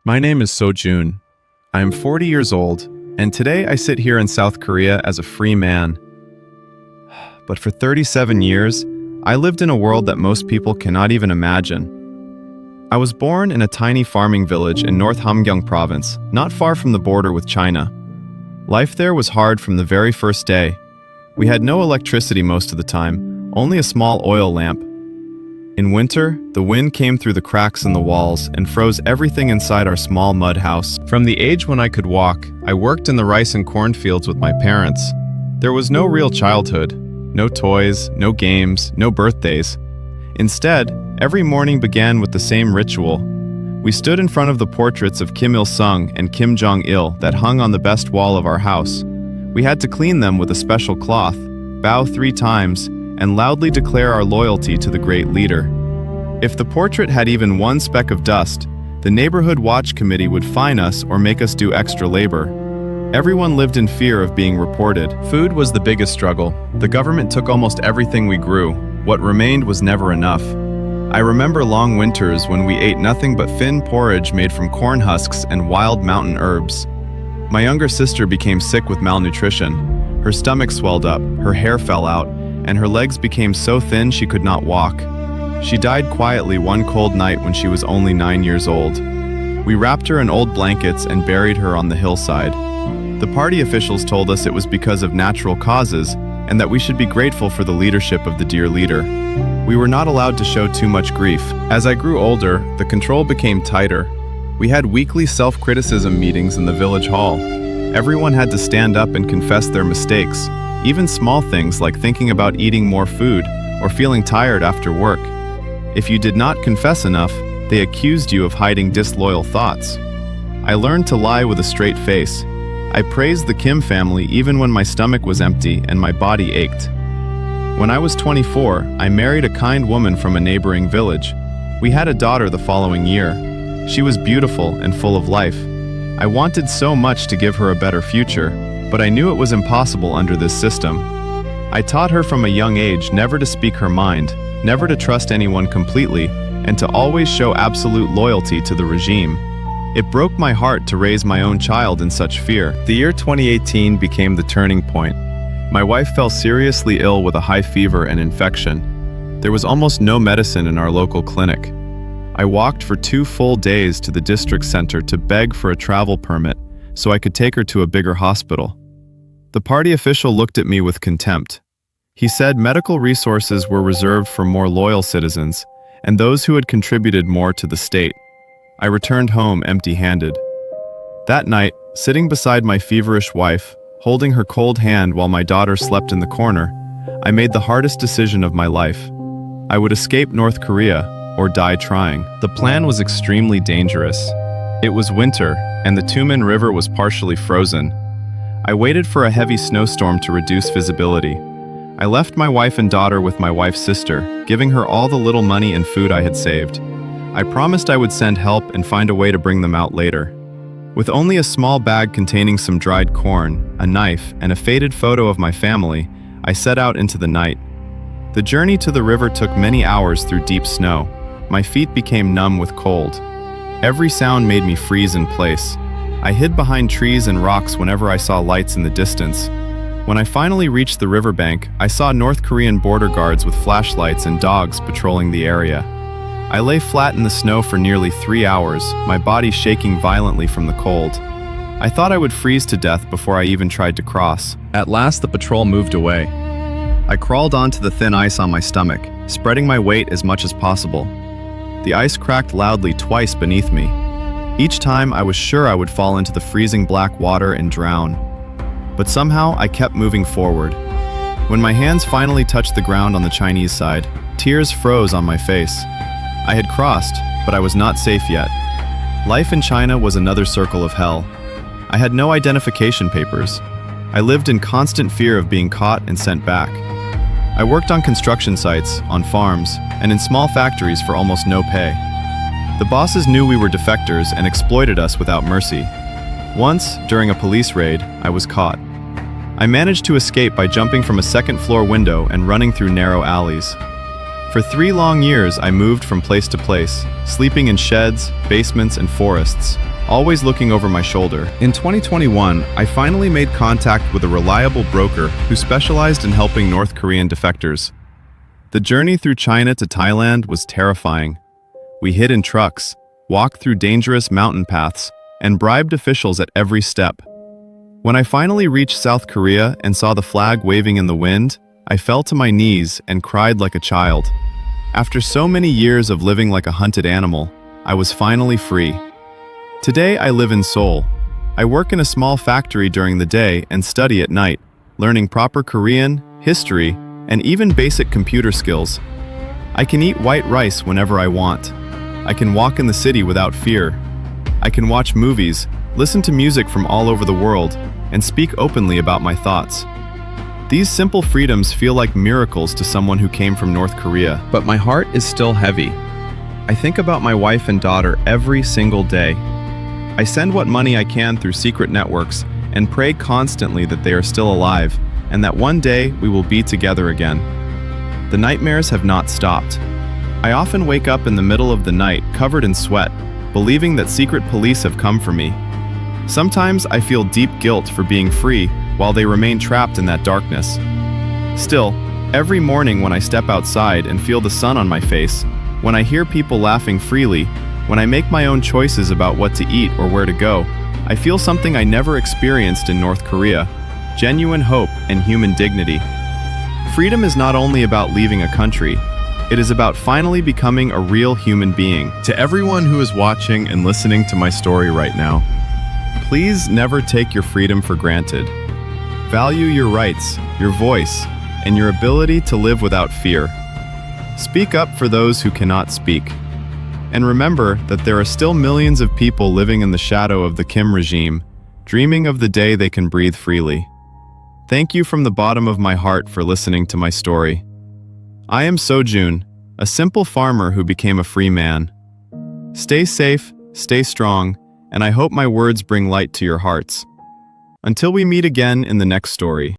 My name is So-jun. I am 40 years old, and today I sit here in South Korea as a free man. But for 37 years, I lived in a world that most people cannot even imagine. I was born in a tiny farming village in North Hamgyong province, not far from the border with China. Life there was hard from the very first day. We had no electricity most of the time, only a small oil lamp. In winter, the wind came through the cracks in the walls and froze everything inside our small mud house. From the age when I could walk, I worked in the rice and corn fields with my parents. There was no real childhood, no toys, no games, no birthdays. Instead, every morning began with the same ritual. We stood in front of the portraits of Kim Il-sung and Kim Jong-il that hung on the best wall of our house. We had to clean them with a special cloth, bow 3 times, and loudly declare our loyalty to the great leader. If the portrait had even one speck of dust, the neighborhood watch committee would fine us or make us do extra labor. Everyone lived in fear of being reported. Food was the biggest struggle. The government took almost everything we grew. What remained was never enough. I remember long winters when we ate nothing but thin porridge made from corn husks and wild mountain herbs. My younger sister became sick with malnutrition. Her stomach swelled up, her hair fell out, and her legs became so thin she could not walk. She died quietly one cold night when she was only 9 years old. We wrapped her in old blankets and buried her on the hillside. The party officials told us it was because of natural causes and that we should be grateful for the leadership of the dear leader. We were not allowed to show too much grief. As I grew older, the control became tighter. We had weekly self-criticism meetings in the village hall. Everyone had to stand up and confess their mistakes. Even small things like thinking about eating more food or feeling tired after work. If you did not confess enough, they accused you of hiding disloyal thoughts. I learned to lie with a straight face. I praised the Kim family even when my stomach was empty and my body ached. When I was 24, I married a kind woman from a neighboring village. We had a daughter the following year. She was beautiful and full of life. I wanted so much to give her a better future, but I knew it was impossible under this system. I taught her from a young age never to speak her mind, never to trust anyone completely, and to always show absolute loyalty to the regime. It broke my heart to raise my own child in such fear. The year 2018 became the turning point. My wife fell seriously ill with a high fever and infection. There was almost no medicine in our local clinic. I walked for 2 full days to the district center to beg for a travel permit so I could take her to a bigger hospital. The party official looked at me with contempt. He said medical resources were reserved for more loyal citizens and those who had contributed more to the state. I returned home empty-handed. That night, sitting beside my feverish wife, holding her cold hand while my daughter slept in the corner, I made the hardest decision of my life. I would escape North Korea or die trying. The plan was extremely dangerous. It was winter, and the Tumen River was partially frozen. I waited for a heavy snowstorm to reduce visibility. I left my wife and daughter with my wife's sister, giving her all the little money and food I had saved. I promised I would send help and find a way to bring them out later. With only a small bag containing some dried corn, a knife, and a faded photo of my family, I set out into the night. The journey to the river took many hours through deep snow. My feet became numb with cold. Every sound made me freeze in place. I hid behind trees and rocks whenever I saw lights in the distance. When I finally reached the riverbank, I saw North Korean border guards with flashlights and dogs patrolling the area. I lay flat in the snow for nearly 3 hours, my body shaking violently from the cold. I thought I would freeze to death before I even tried to cross. At last, the patrol moved away. I crawled onto the thin ice on my stomach, spreading my weight as much as possible. The ice cracked loudly twice beneath me. Each time I was sure I would fall into the freezing black water and drown. But somehow I kept moving forward. When my hands finally touched the ground on the Chinese side, tears froze on my face. I had crossed, but I was not safe yet. Life in China was another circle of hell. I had no identification papers. I lived in constant fear of being caught and sent back. I worked on construction sites, on farms, and in small factories for almost no pay. The bosses knew we were defectors and exploited us without mercy. Once, during a police raid, I was caught. I managed to escape by jumping from a second-floor window and running through narrow alleys. For 3 long years, I moved from place to place, sleeping in sheds, basements, and forests. always looking over my shoulder. In 2021, I finally made contact with a reliable broker who specialized in helping North Korean defectors. The journey through China to Thailand was terrifying. We hid in trucks, walked through dangerous mountain paths, and bribed officials at every step. When I finally reached South Korea and saw the flag waving in the wind, I fell to my knees and cried like a child. After so many years of living like a hunted animal, I was finally free. Today I live in Seoul. I work in a small factory during the day and study at night, learning proper Korean, history, and even basic computer skills. I can eat white rice whenever I want. I can walk in the city without fear. I can watch movies, listen to music from all over the world, and speak openly about my thoughts. These simple freedoms feel like miracles to someone who came from North Korea. But my heart is still heavy. I think about my wife and daughter every single day. I send what money I can through secret networks and pray constantly that they are still alive and that one day we will be together again. The nightmares have not stopped. I often wake up in the middle of the night covered in sweat, believing that secret police have come for me. Sometimes I feel deep guilt for being free while they remain trapped in that darkness. Still, every morning when I step outside and feel the sun on my face, when I hear people laughing freely, when I make my own choices about what to eat or where to go, I feel something I never experienced in North Korea: genuine hope and human dignity. Freedom is not only about leaving a country, it is about finally becoming a real human being. To everyone who is watching and listening to my story right now, please never take your freedom for granted. Value your rights, your voice, and your ability to live without fear. Speak up for those who cannot speak. And remember that there are still millions of people living in the shadow of the Kim regime, dreaming of the day they can breathe freely. Thank you from the bottom of my heart for listening to my story. I am So-jun, a simple farmer who became a free man. Stay safe, stay strong, and I hope my words bring light to your hearts. Until we meet again in the next story.